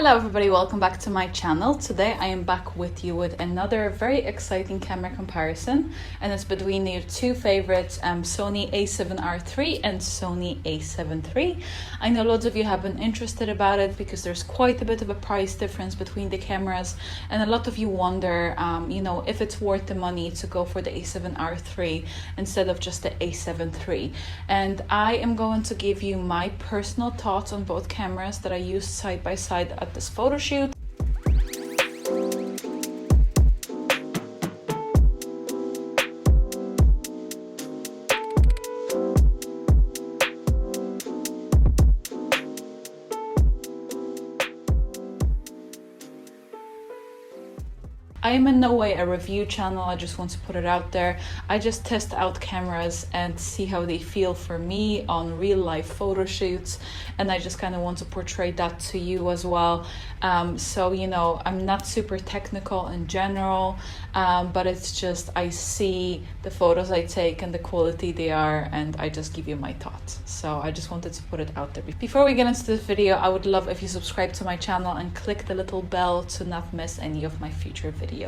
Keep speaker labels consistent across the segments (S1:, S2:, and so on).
S1: Hello everybody, welcome back to my channel. Today I am back with you with another very exciting camera comparison, and it's between your two favorites, Sony A7R3 and Sony A7 III. I know loads of you have been interested about it because there's quite a bit of a price difference between the cameras, and a lot of you wonder, if it's worth the money to go for the A7R3 instead of just the A7 III. And I am going to give you my personal thoughts on both cameras that I used side by side at this photo shoot. I am in no way a review channel, I just want to put it out there. I just test out cameras and see how they feel for me on real life photo shoots, and I just kind of want to portray that to you as well. I'm not super technical in general, but it's just I see the photos I take and the quality they are, and I just give you my thoughts. So I just wanted to put it out there. Before we get into this video, I would love if you subscribe to my channel and click the little bell to not miss any of my future videos.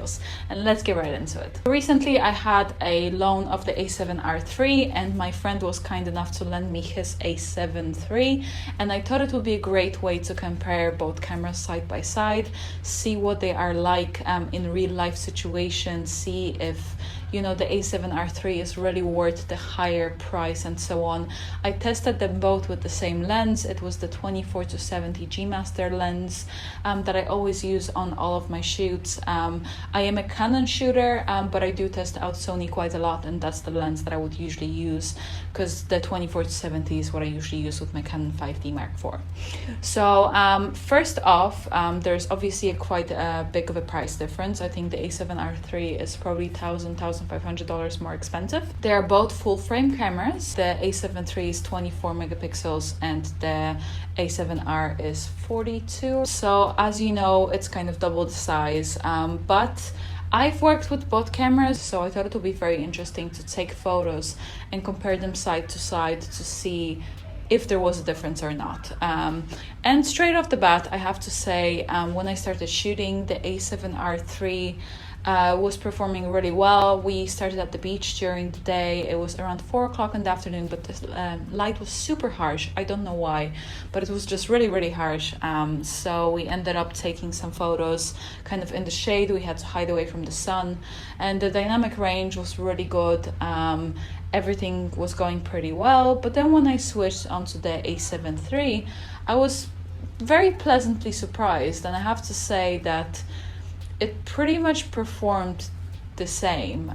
S1: And let's get right into it. Recently I had a loan of the A7R3, and my friend was kind enough to lend me his A7 III, and I thought it would be a great way to compare both cameras side by side, see what they are like in real life situations, see if the A7R3 is really worth the higher price and so on. I tested them both with the same lens. It was the 24-70 G Master lens that I always use on all of my shoots. I am a Canon shooter, but I do test out Sony quite a lot, and that's the lens that I would usually use because the 24-70 is what I usually use with my Canon 5D Mark IV. So first off, there's obviously quite a big of a price difference. I think the A7R3 is probably $1,500 more expensive. They are both full frame cameras. The A7 III is 24 megapixels and the A7R is 42. So as you know, it's kind of double the size, but I've worked with both cameras, so I thought it would be very interesting to take photos and compare them side to side to see if there was a difference or not. And straight off the bat, I have to say, when I started shooting, the A7R3 was performing really well. We started at the beach during the day. It was around 4 o'clock in the afternoon, but the light was super harsh. I don't know why, but it was just really harsh. So we ended up taking some photos kind of in the shade. We had to hide away from the sun, and the dynamic range was really good. Everything was going pretty well, but then when I switched onto the A7 III, I was very pleasantly surprised, and I have to say that it pretty much performed the same.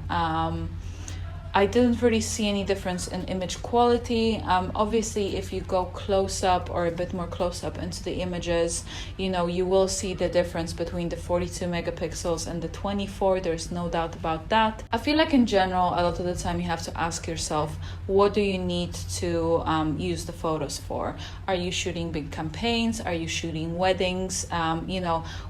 S1: I didn't really see any difference in image quality. Obviously, if you go close up or a bit more close up into the images, you will see the difference between the 42 megapixels and the 24. There's no doubt about that. I feel like in general, a lot of the time you have to ask yourself, what do you need to use the photos for? Are you shooting big campaigns? Are you shooting weddings?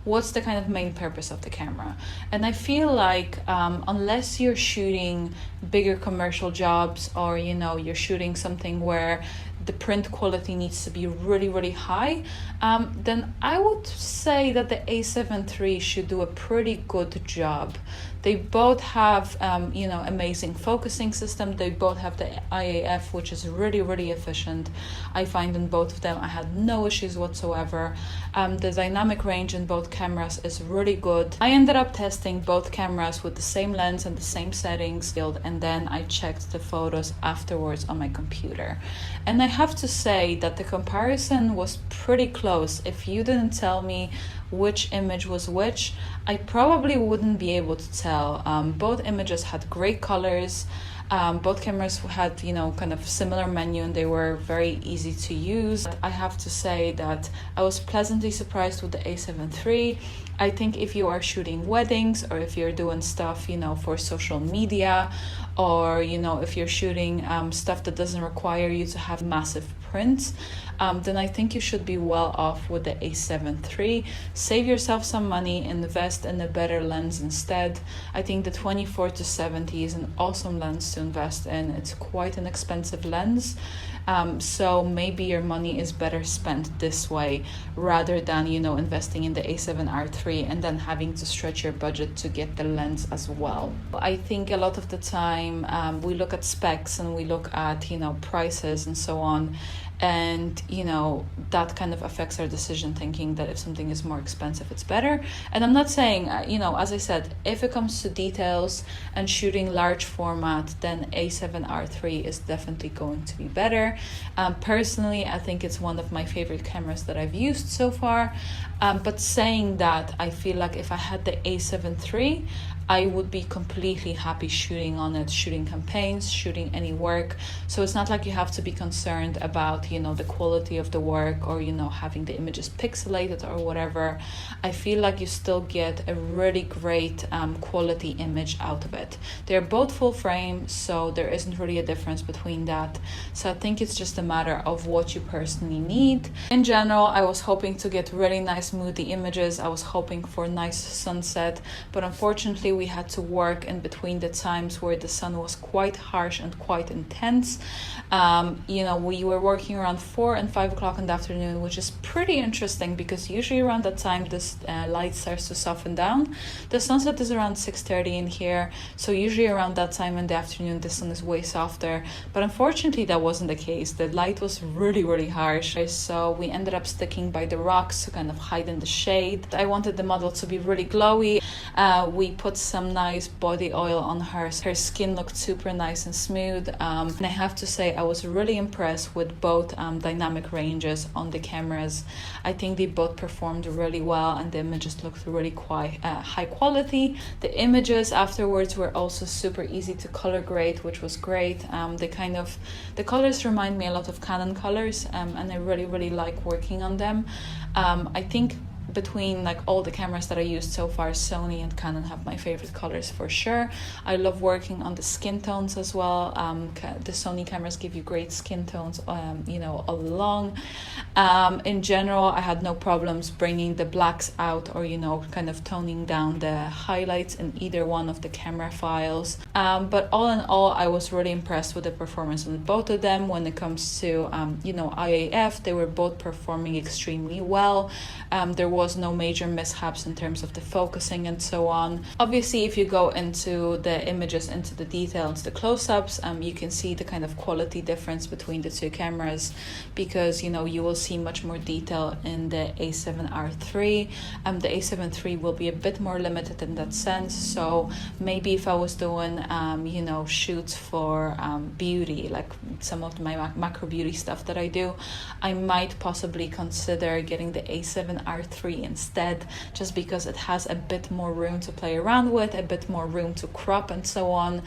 S1: What's the kind of main purpose of the camera? And I feel like unless you're shooting bigger commercial jobs, or you're shooting something where the print quality needs to be really high, then I would say that the A7 III should do a pretty good job. They both have amazing focusing system. They both have the IAF, which is really efficient. I find in both of them I had no issues whatsoever. The dynamic range in both cameras is really good. I ended up testing both cameras with the same lens and the same settings, and then I checked the photos afterwards on my computer. And I have to say that the comparison was pretty close. If you didn't tell me which image was which, I probably wouldn't be able to tell. Both images had great colors. Both cameras had, kind of similar menu, and they were very easy to use. I have to say that I was pleasantly surprised with the A7 III. I think if you are shooting weddings, or if you're doing stuff, for social media, or, if you're shooting stuff that doesn't require you to have massive prints, then I think you should be well off with the A7 III. Save yourself some money, invest in a better lens instead. I think the 24-70 is an awesome lens to invest in. It's quite an expensive lens, So maybe your money is better spent this way rather than, you know, investing in the A7R3 and then having to stretch your budget to get the lens as well. I think a lot of the time we look at specs and we look at, you know, prices and so on, and you know that kind of affects our decision, thinking that if something is more expensive it's better. And I'm not saying, you know, as I said, if it comes to details and shooting large format, then A7R3 is definitely going to be better. Personally, I think it's one of my favorite cameras that I've used so far, but saying that, I feel like if I had the A7 III, I would be completely happy shooting on it, shooting campaigns, shooting any work. So it's not like you have to be concerned about, you know, the quality of the work or, you know, having the images pixelated or whatever. I feel like you still get a really great quality image out of it. They're both full frame, so there isn't really a difference between that. So I think it's just a matter of what you personally need. In general, I was hoping to get really nice moody images. I was hoping for a nice sunset, but unfortunately we had to work in between the times where the sun was quite harsh and quite intense. You know, we were working around 4 and 5 o'clock in the afternoon, which is pretty interesting because usually around that time this light starts to soften down. The sunset is around 6:30 in here, so usually around that time in the afternoon the sun is way softer, but unfortunately that wasn't the case. The light was really harsh, so we ended up sticking by the rocks to kind of hide in the shade. I wanted the model to be really glowy. We put some nice body oil on her. Her skin looked super nice and smooth, and I have to say I was really impressed with both dynamic ranges on the cameras. I think they both performed really well and the images looked really quite high quality. The images afterwards were also super easy to color grade, which was great. The colors remind me a lot of Canon colors, and I really like working on them. I think between like all the cameras that I used so far, Sony and Canon have my favorite colors for sure. I love working on the skin tones as well. The Sony cameras give you great skin tones, you know, all along. In general, I had no problems bringing the blacks out or, you know, kind of toning down the highlights in either one of the camera files. But all in all, I was really impressed with the performance on both of them. When it comes to, you know, IAF, they were both performing extremely well. There was no major mishaps in terms of the focusing and so on. Obviously, if you go into the images, into the details, the close-ups, you can see the kind of quality difference between the two cameras, because, you know, you will see much more detail in the A7R3. The A7 III will be a bit more limited in that sense. So maybe if I was doing, you know, shoots for beauty, like some of my macro beauty stuff that I do, I might possibly consider getting the A7R3 instead, just because it has a bit more room to play around with, a bit more room to crop and so on.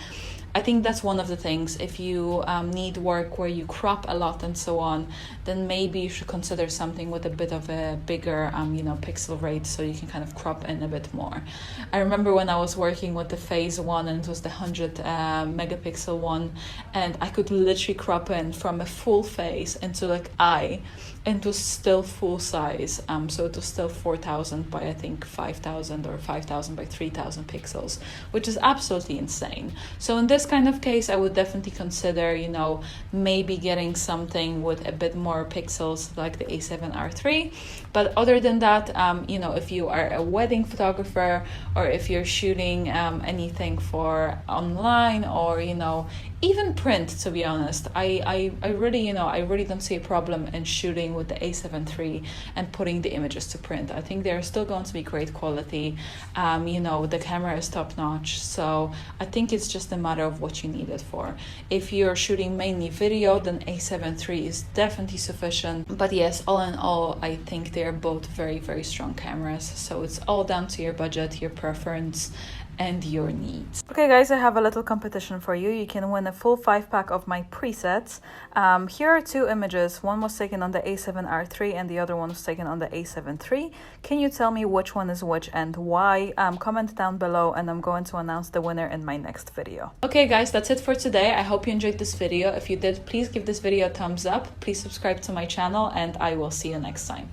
S1: I think that's one of the things. If you need work where you crop a lot and so on, then maybe you should consider something with a bit of a bigger, you know, pixel rate, so you can kind of crop in a bit more. I remember when I was working with the Phase 1 and it was the 100 megapixel one, and I could literally crop in from a full face into like eye, into still full size. So it was still 4000 by I think 5000 or 5000 by 3000 pixels, which is absolutely insane. So in this kind of case, I would definitely consider, you know, maybe getting something with a bit more pixels like the A7R3. But other than that, you know, if you are a wedding photographer or if you're shooting anything for online or, you know, even print, to be honest, I really, you know, I really don't see a problem in shooting with the A7 III and putting the images to print. I think they're still going to be great quality. You know, the camera is top notch, so I think it's just a matter of what you need it for. If you're shooting mainly video, then A7 III is definitely sufficient. But yes, all in all, I think they're both very strong cameras. So it's all down to your budget, your preference, and your needs. Okay guys, I have a little competition for you. You can win a full 5-pack of my presets. Here are two images. One was taken on the A7R3 and the other one was taken on the A7 III. Can you tell me which one is which and why? Comment down below and I'm going to announce the winner in my next video. Okay guys, that's it for today. I hope you enjoyed this video. If you did, please give this video a thumbs up. Please subscribe to my channel and I will see you next time.